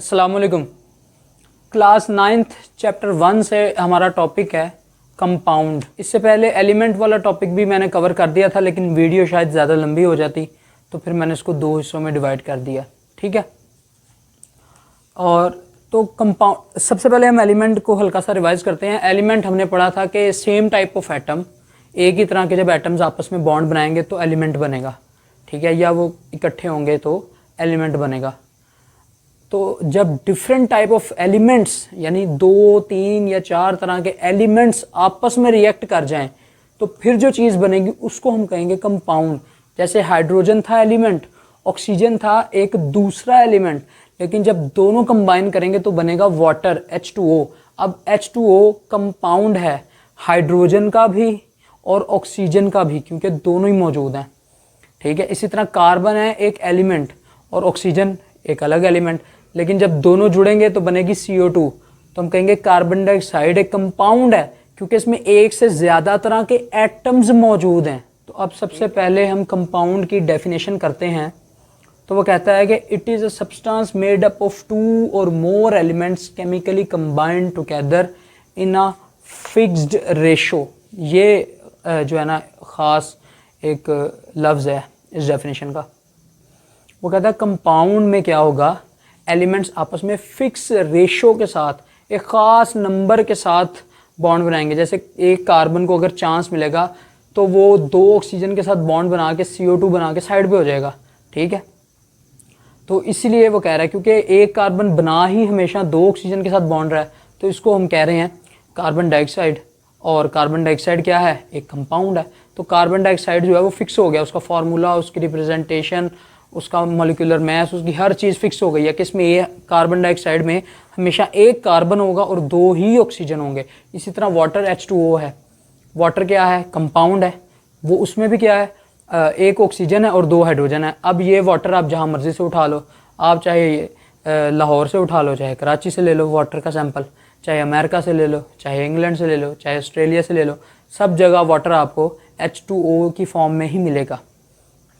अस्सलामुअलैकुम। Class 9th chapter 1 से हमारा टॉपिक है कंपाउंड। इससे पहले एलिमेंट वाला टॉपिक भी मैंने कवर कर दिया था, लेकिन वीडियो शायद ज़्यादा लंबी हो जाती, तो फिर मैंने इसको 2 हिस्सों में डिवाइड कर दिया। ठीक है। और तो कंपाउंड, सबसे पहले हम एलिमेंट को हल्का सा रिवाइज करते हैं। एलिमेंट हमने पढ़ा था कि सेम टाइप ऑफ एटम, एक ही तरह के जब एटम्स आपस में बॉन्ड बनाएंगे तो एलिमेंट बनेगा। ठीक है, या वो इकट्ठे होंगे तो एलिमेंट बनेगा। तो जब डिफरेंट टाइप ऑफ एलिमेंट्स यानी 2, 3 या 4 तरह के एलिमेंट्स आपस में रिएक्ट कर जाएं तो फिर जो चीज़ बनेगी उसको हम कहेंगे कंपाउंड। जैसे हाइड्रोजन था एलिमेंट, ऑक्सीजन था एक दूसरा एलिमेंट, लेकिन जब दोनों कंबाइन करेंगे तो बनेगा वाटर, H2O। अब H2O कंपाउंड है हाइड्रोजन का भी और ऑक्सीजन का भी, क्योंकि दोनों ही मौजूद हैं। ठीक है। इसी तरह कार्बन है एक एलिमेंट और ऑक्सीजन एक अलग एलिमेंट, लेकिन जब दोनों जुड़ेंगे तो बनेगी CO2। तो हम कहेंगे कार्बन डाइऑक्साइड एक कंपाउंड है, क्योंकि इसमें एक से ज़्यादा तरह के एटम्स मौजूद हैं। तो अब सबसे पहले हम कंपाउंड की डेफिनेशन करते हैं। तो वो कहता है कि it is a substance made up of 2 और more elements chemically combined together in a fixed ratio. ये जो है ना ख़ास एक लफ्ज़ है इस डेफिनेशन का। वो कहता है कंपाउंड में क्या होगा, एलिमेंट्स आपस में फिक्स रेशो के साथ एक ख़ास नंबर के साथ बॉन्ड बनाएंगे। जैसे एक कार्बन को अगर चांस मिलेगा तो वो 2 ऑक्सीजन के साथ बॉन्ड बना के CO2 बना के साइड पे हो जाएगा। ठीक है। तो इसीलिए वो कह रहा है, क्योंकि एक कार्बन बना ही हमेशा 2 ऑक्सीजन के साथ बॉन्ड रहा है, तो इसको हम कह रहे हैं कार्बन डाइऑक्साइड। और कार्बन डाइऑक्साइड क्या है, एक कंपाउंड है। तो कार्बन डाइऑक्साइड जो है वो फिक्स हो गया, उसका फार्मूला, उसकी रिप्रेजेंटेशन, उसका मॉलिक्यूलर मास, उसकी हर चीज़ फिक्स हो गई है कि इसमें ये कार्बन डाइऑक्साइड में हमेशा एक कार्बन होगा और 2 ही ऑक्सीजन होंगे। इसी तरह वाटर H2O है। वाटर क्या है, कंपाउंड है। वो उसमें भी क्या है, एक ऑक्सीजन है और 2 हाइड्रोजन है। अब ये वाटर आप जहाँ मर्जी से उठा लो, आप चाहे लाहौर से उठा लो, चाहे कराची से ले लो वाटर का सैंपल, चाहे अमेरिका से ले लो, चाहे इंग्लैंड से ले लो, चाहे ऑस्ट्रेलिया से ले लो, सब जगह वाटर आपको H2O की फॉर्म में ही मिलेगा।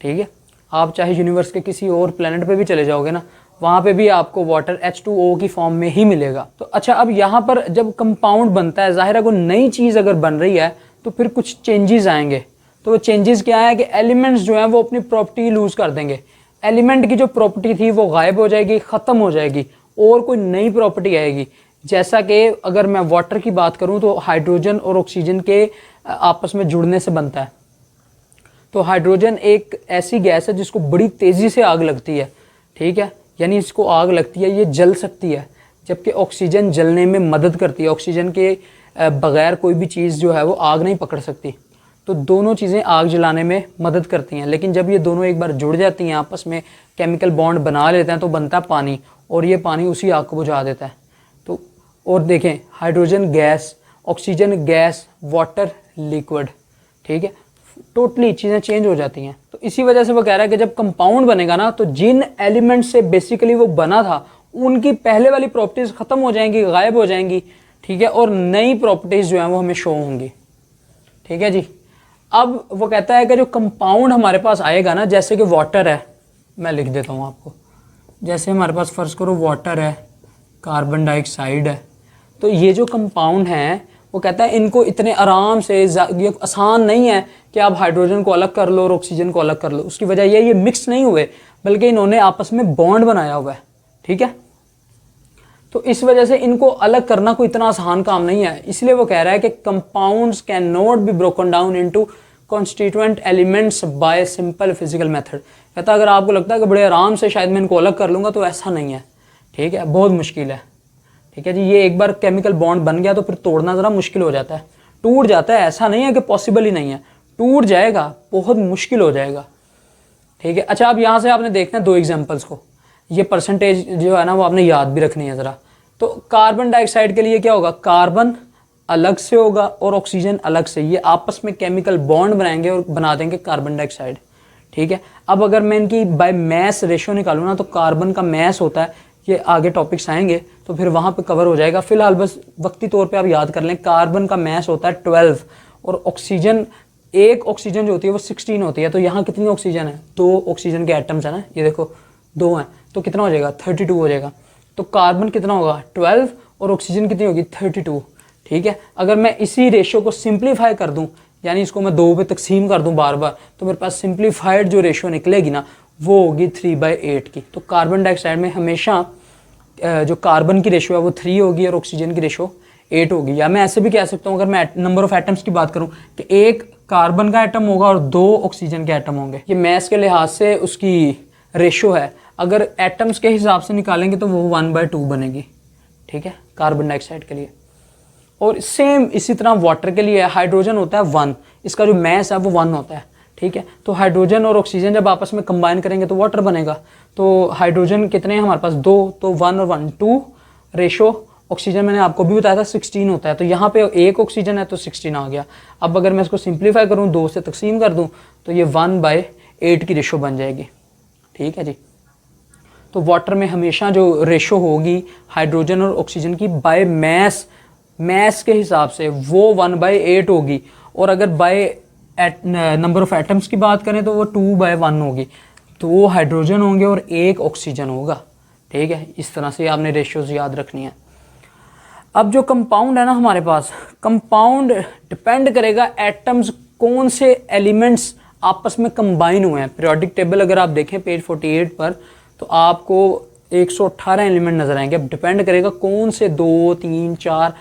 ठीक है। आप चाहे यूनिवर्स के किसी और प्लेनेट पे भी चले जाओगे ना, वहाँ पे भी आपको वाटर H2O की फॉर्म में ही मिलेगा। तो अच्छा, अब यहाँ पर जब कंपाउंड बनता है, ज़ाहिर है कोई नई चीज़ अगर बन रही है तो फिर कुछ चेंजेस आएंगे। तो वो चेंजेस क्या है कि एलिमेंट्स जो हैं वो अपनी प्रॉपर्टी लूज़ कर देंगे। एलिमेंट की जो प्रॉपर्टी थी वो गायब हो जाएगी, ख़त्म हो जाएगी और कोई नई प्रॉपर्टी आएगी। जैसा कि अगर मैं वाटर की बात करूँ तो हाइड्रोजन और ऑक्सीजन के आपस में जुड़ने से बनता है। तो हाइड्रोजन एक ऐसी गैस है जिसको बड़ी तेज़ी से आग लगती है। ठीक है, यानी इसको आग लगती है, ये जल सकती है, जबकि ऑक्सीजन जलने में मदद करती है। ऑक्सीजन के बगैर कोई भी चीज़ जो है वो आग नहीं पकड़ सकती। तो दोनों चीज़ें आग जलाने में मदद करती हैं, लेकिन जब ये दोनों एक बार जुड़ जाती हैं, आपस में केमिकल बॉन्ड बना लेते हैं, तो बनता है पानी, और ये पानी उसी आग को बुझा देता है। तो और देखें, hydrogen gas, oxygen gas, water liquid. ठीक है, टोटली चीज़ें चेंज हो जाती हैं। तो इसी वजह से वो कह रहा है कि जब कंपाउंड बनेगा ना, तो जिन एलिमेंट से बेसिकली वो बना था उनकी पहले वाली प्रॉपर्टीज़ ख़त्म हो जाएंगी, गायब हो जाएंगी। ठीक है, और नई प्रॉपर्टीज़ जो हैं वो हमें शो होंगी। ठीक है जी। अब वो कहता है कि जो कंपाउंड हमारे पास आएगा ना, जैसे कि वाटर है, मैं लिख देता हूँ आपको। जैसे हमारे पास फ़र्ज़ करो वाटर है, कार्बन डाइऑक्साइड है, तो ये जो कंपाउंड हैं वो कहता है इनको इतने आराम से, ये आसान नहीं है कि आप हाइड्रोजन को अलग कर लो और ऑक्सीजन को अलग कर लो। उसकी वजह ये मिक्स नहीं हुए, बल्कि इन्होंने आपस में बॉन्ड बनाया हुआ है। ठीक है, तो इस वजह से इनको अलग करना कोई इतना आसान काम नहीं है। इसलिए वो कह रहा है कि compounds can not be broken down into constituent elements bye simple physical method. कहता है अगर आपको लगता है कि बड़े आराम से शायद मैं इनको अलग कर लूँगा, तो ऐसा नहीं है। ठीक है, बहुत मुश्किल है। ठीक है जी, ये एक बार केमिकल बॉन्ड बन गया तो फिर तोड़ना ज़रा मुश्किल हो जाता है, टूट जाता है। ऐसा नहीं है कि पॉसिबल ही नहीं है, टूट जाएगा, बहुत मुश्किल हो जाएगा। ठीक है। अच्छा, अब यहाँ से आपने देखना है 2 एग्जांपल्स को। ये परसेंटेज जो है ना वो आपने याद भी रखनी है ज़रा। तो कार्बन डाइऑक्साइड के लिए क्या होगा, कार्बन अलग से होगा और ऑक्सीजन अलग से, ये आपस में केमिकल बॉन्ड बनाएंगे और बना देंगे कार्बन डाइऑक्साइड। ठीक है। अब अगर मैं इनकी बाय मैस रेशियो निकालूँ ना, तो कार्बन का मैस होता है, ये आगे टॉपिक्स आएंगे तो फिर वहाँ पे कवर हो जाएगा। फिलहाल बस वक्ती तौर पे आप याद कर लें, कार्बन का मैस होता है 12 और ऑक्सीजन, एक ऑक्सीजन जो होती है वो 16 होती है। तो यहाँ कितनी ऑक्सीजन है, 2 ऑक्सीजन के एटम्स है ना, ये देखो 2 हैं, तो कितना हो जाएगा, 32 हो जाएगा। तो कार्बन कितना होगा 12 और ऑक्सीजन कितनी होगी 32। ठीक है, अगर मैं इसी रेशियो को सिंप्लीफाई कर दूं, यानी इसको मैं 2 पे तकसीम कर दूं बार बार, तो मेरे पास सिंप्लीफाइड जो रेशियो निकलेगी ना वो होगी 3/8 की। तो कार्बन डाइऑक्साइड में हमेशा जो कार्बन की रेशियो है वो 3 होगी और ऑक्सीजन की रेशियो 8 होगी। या मैं ऐसे भी कह सकता हूँ, अगर मैं नंबर ऑफ एटम्स की बात करूँ, कि 1 कार्बन का एटम होगा और 2 ऑक्सीजन के एटम होंगे। ये मैथ्स के लिहाज से उसकी रेशियो है। अगर एटम्स के हिसाब से निकालेंगे तो वो 1/2 बनेगी। ठीक है, कार्बन डाइऑक्साइड के लिए। और सेम इसी तरह वाटर के लिए हाइड्रोजन होता है 1, इसका जो मैस है वो 1 होता है। ठीक है, तो हाइड्रोजन और ऑक्सीजन जब आपस में कंबाइन करेंगे तो वाटर बनेगा। तो हाइड्रोजन कितने हैं हमारे पास 2, तो 1 और 1 2 रेशो। ऑक्सीजन मैंने आपको भी बताया था 16 होता है, तो यहाँ पे 1 ऑक्सीजन है तो 16 आ गया। अब अगर मैं इसको सिंप्लीफाई करूँ, 2 से तकसीम कर दूँ, तो ये 1/8 की रेशो बन जाएगी। ठीक है जी। तो वाटर में हमेशा जो रेशो होगी हाइड्रोजन और ऑक्सीजन की बाय मैस के हिसाब से वो 1/8 होगी। और अगर बाय नंबर ऑफ एटम्स की बात करें तो वो 2/1 होगी। 2 हाइड्रोजन होंगे और 1 ऑक्सीजन होगा। ठीक है, इस तरह से आपने रेशियोज याद रखनी है। अब जो कंपाउंड है ना हमारे पास, कंपाउंड डिपेंड करेगा एटम्स कौन से एलिमेंट्स आपस में कंबाइन हुए हैं। पीरियोडिक टेबल अगर आप देखें पेज 48 पर, तो आपको 118 एलिमेंट नजर आएंगे। अब डिपेंड करेगा कौन से 2 3 4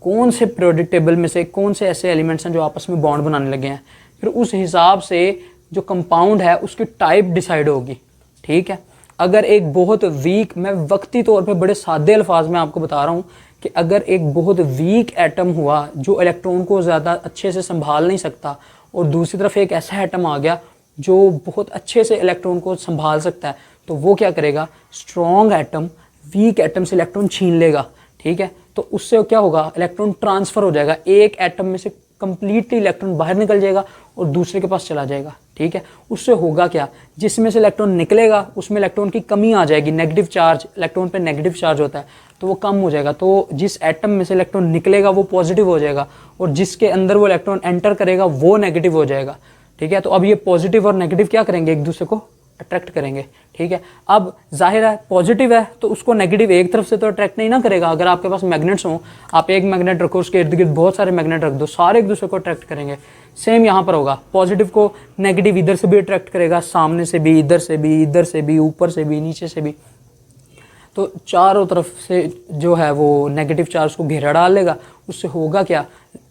कौन से पीरियोडिक टेबल में से कौन से ऐसे एलिमेंट्स हैं जो आपस में बॉन्ड बनाने लगे हैं। फिर उस हिसाब से जो कंपाउंड है उसकी टाइप डिसाइड होगी। ठीक है, अगर एक बहुत वीक, मैं वक्ती तौर पे बड़े सादे अल्फाज में आपको बता रहा हूँ कि अगर एक बहुत वीक एटम हुआ जो इलेक्ट्रॉन को ज़्यादा अच्छे से संभाल नहीं सकता, और दूसरी तरफ एक ऐसा एटम आ गया जो बहुत अच्छे से इलेक्ट्रॉन को संभाल सकता है, तो वो क्या करेगा, स्ट्रॉन्ग एटम वीक एटम से इलेक्ट्रॉन छीन लेगा। ठीक है, तो उससे क्या होगा, इलेक्ट्रॉन ट्रांसफ़र हो जाएगा। एक एटम में से कंप्लीटली इलेक्ट्रॉन बाहर निकल जाएगा और दूसरे के पास चला जाएगा। ठीक है, उससे होगा क्या, जिसमें से इलेक्ट्रॉन निकलेगा उसमें इलेक्ट्रॉन की कमी आ जाएगी। नेगेटिव चार्ज, इलेक्ट्रॉन पे नेगेटिव चार्ज होता है तो वो कम हो जाएगा। तो जिस एटम में से इलेक्ट्रॉन निकलेगा वो पॉजिटिव हो जाएगा और जिसके अंदर वो इलेक्ट्रॉन एंटर करेगा वो नेगेटिव हो जाएगा। ठीक है, तो अब ये पॉजिटिव और नेगेटिव क्या करेंगे, एक दूसरे को अट्रैक्ट करेंगे। ठीक है, अब जाहिर है पॉजिटिव है तो उसको नेगेटिव एक तरफ से तो अट्रैक्ट नहीं ना करेगा। अगर आपके पास मैग्नेट्स हों, आप एक मैग्नेट रखो, उसके इर्द गिर्द बहुत सारे मैग्नेट रख दो, सारे एक दूसरे को अट्रैक्ट करेंगे। सेम यहाँ पर होगा, पॉजिटिव को नेगेटिव इधर से भी अट्रैक्ट करेगा, सामने से भी, इधर से भी, इधर से भी, ऊपर से भी, नीचे से भी। तो चारों तरफ से जो है वो नेगेटिव चार्ज को घेरा डाल लेगा। उससे होगा क्या,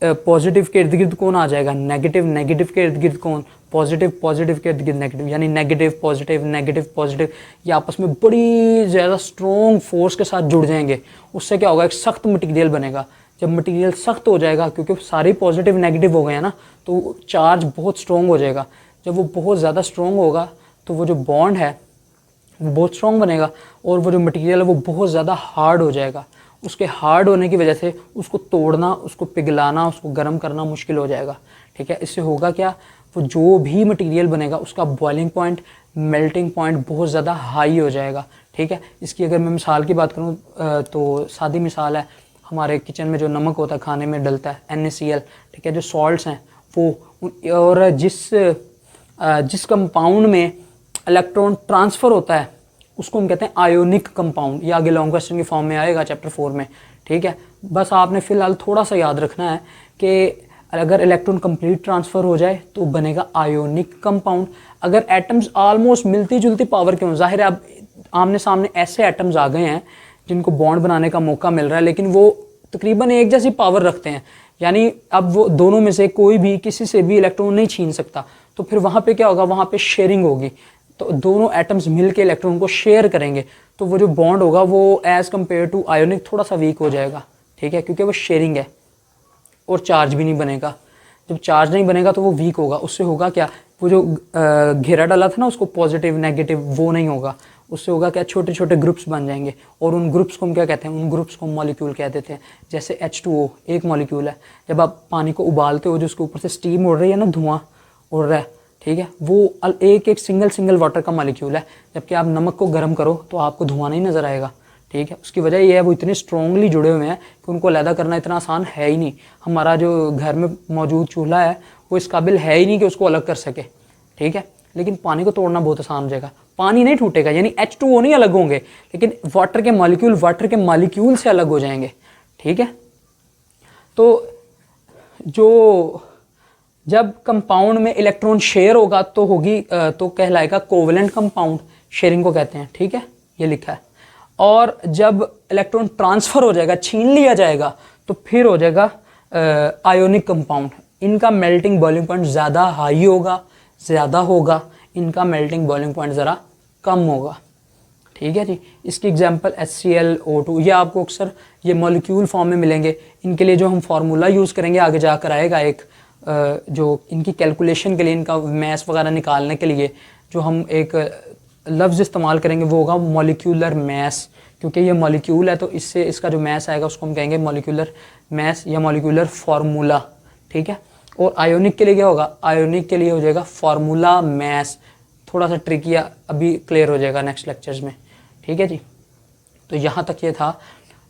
पॉजिटिव के इर्द गिर्द कौन आ जाएगा, नेगेटिव, नेगेटिव के इर्द गिर्द कौन, पॉजिटिव, पॉजिटिव के इर्द गिर्द नेगेटिव, यानी नेगेटिव पॉजिटिव नेगेटिव पॉजिटिव, ये आपस में बड़ी ज़्यादा स्ट्रॉन्ग फोर्स के साथ जुड़ जाएंगे। उससे क्या होगा, एक सख्त मटेरियल बनेगा। जब मटेरियल सख्त हो जाएगा, क्योंकि सारे पॉजिटिव नेगेटिव हो गए हैं ना, तो चार्ज बहुत स्ट्रॉन्ग हो जाएगा। जब वो बहुत ज़्यादा स्ट्रॉन्ग होगा तो वो जो बॉन्ड है वो बहुत स्ट्रॉन्ग बनेगा और वो जो मटेरियल है वो बहुत ज़्यादा हार्ड हो जाएगा। उसके हार्ड होने की वजह से उसको तोड़ना, उसको पिघलाना, उसको गर्म करना मुश्किल हो जाएगा। ठीक है, इससे होगा क्या, वो जो भी मटेरियल बनेगा उसका बॉइलिंग पॉइंट, मेल्टिंग पॉइंट बहुत ज़्यादा हाई हो जाएगा। ठीक है, इसकी अगर मैं मिसाल की बात करूँ तो सादी मिसाल है, हमारे किचन में जो नमक होता है खाने में डलता है NaCl। ठीक है, जो सॉल्ट्स हैं वो, और जिस कंपाउंड में इलेक्ट्रॉन ट्रांसफ़र होता है उसको हम कहते हैं आयोनिक कंपाउंड। ये आगे लॉन्ग क्वेश्चन की फॉर्म में आएगा चैप्टर 4 में। ठीक है, बस आपने फ़िलहाल थोड़ा सा याद रखना है कि अगर इलेक्ट्रॉन कंप्लीट ट्रांसफ़र हो जाए तो बनेगा आयोनिक कंपाउंड। अगर एटम्स ऑलमोस्ट मिलती जुलती पावर के हों, जाहिर है अब आमने सामने ऐसे एटम्स आ गए हैं जिनको बॉन्ड बनाने का मौका मिल रहा है, लेकिन वो तकरीबन एक जैसी पावर रखते हैं, यानी अब वो दोनों में से कोई भी किसी से भी इलेक्ट्रॉन नहीं छीन सकता। तो फिर वहाँ पे क्या होगा, वहाँ पे शेयरिंग होगी। तो दोनों एटम्स मिलके इलेक्ट्रॉन को शेयर करेंगे, तो वो जो बॉन्ड होगा वो एज़ कम्पेयर टू आयोनिक थोड़ा सा वीक हो जाएगा। ठीक है, क्योंकि वो शेयरिंग है और चार्ज भी नहीं बनेगा। जब चार्ज नहीं बनेगा तो वो वीक होगा। उससे होगा क्या, वो जो घेरा डाला था ना उसको पॉजिटिव नेगेटिव, वो नहीं होगा। उससे होगा क्या, छोटे छोटे ग्रुप्स बन जाएंगे और उन ग्रुप्स को हम क्या कहते हैं, उन ग्रुप्स को मॉलिक्यूल कह देते हैं। जैसे H2O एक मॉलिक्यूल है, जब आप पानी को उबालते हो जो उसके ऊपर से स्टीम उड़ रही है ना, धुआं उड़ रहा है, ठीक है, वो एक एक सिंगल वाटर का मॉलिक्यूल है। जबकि आप नमक को गर्म करो तो आपको धुआं नहीं नज़र आएगा। ठीक है, उसकी वजह ये है वो इतने स्ट्रॉन्गली जुड़े हुए हैं कि उनको अलग करना इतना आसान है ही नहीं। हमारा जो घर में मौजूद चूल्हा है वो इस काबिल है ही नहीं कि उसको अलग कर सके। ठीक है, लेकिन पानी को तोड़ना बहुत आसान हो जाएगा। पानी नहीं टूटेगा, यानी H2O नहीं अलग होंगे, लेकिन वाटर के मॉलिक्यूल से अलग हो जाएंगे। ठीक है, तो जो जब कंपाउंड में इलेक्ट्रॉन शेयर होगा तो कहलाएगा कोवेलेंट कंपाउंड, शेयरिंग को कहते हैं। ठीक है, ये लिखा है। और जब इलेक्ट्रॉन ट्रांसफ़र हो जाएगा, छीन लिया जाएगा, तो फिर हो जाएगा आयोनिक कंपाउंड। इनका मेल्टिंग बॉइलिंग पॉइंट ज़्यादा हाई होगा, इनका मेल्टिंग बॉइलिंग पॉइंट ज़रा कम होगा। ठीक है जी, इसकी एग्जांपल HClO2, ये आपको अक्सर ये मॉलिक्यूल फॉर्म में मिलेंगे। इनके लिए जो हम फार्मूला यूज़ करेंगे आगे जाकर आएगा एक, जो इनकी कैलकुलेशन के लिए, इनका मैस वगैरह निकालने के लिए जो हम एक लफ्ज़ इस्तेमाल करेंगे वो होगा मॉलिक्यूलर मैस, क्योंकि ये मॉलिक्यूल है तो इससे इसका जो मैस आएगा उसको हम कहेंगे मॉलिक्यूलर मैस या मॉलिक्यूलर फार्मूला। ठीक है, और आयोनिक के लिए क्या होगा, आयोनिक के लिए हो जाएगा फार्मूला मैस। थोड़ा सा ट्रिकी है, अभी क्लियर हो जाएगा नेक्स्ट लेक्चर्स में। ठीक है जी, तो यहाँ तक ये था।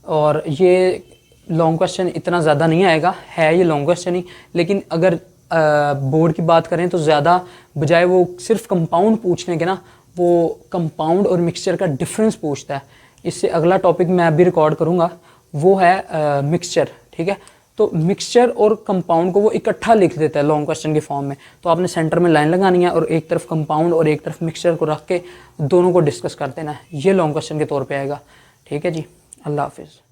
और ये लॉन्ग क्वेश्चन इतना ज़्यादा नहीं आएगा, है ये लॉन्ग क्वेश्चन ही, लेकिन अगर बोर्ड की बात करें तो ज़्यादा बजाय वो सिर्फ कंपाउंड पूछने के ना, वो कंपाउंड और मिक्सचर का डिफरेंस पूछता है। इससे अगला टॉपिक मैं अभी रिकॉर्ड करूँगा, वो है मिक्सचर। ठीक है, तो मिक्सचर और कंपाउंड को वो इकट्ठा लिख देता है लॉन्ग क्वेश्चन के फॉर्म में। तो आपने सेंटर में लाइन लगानी है और एक तरफ कंपाउंड और एक तरफ मिक्सचर को रख के दोनों को डिस्कस कर देना है। ये लॉन्ग क्वेश्चन के तौर पे आएगा। ठीक है जी, अल्लाह हाफिज़।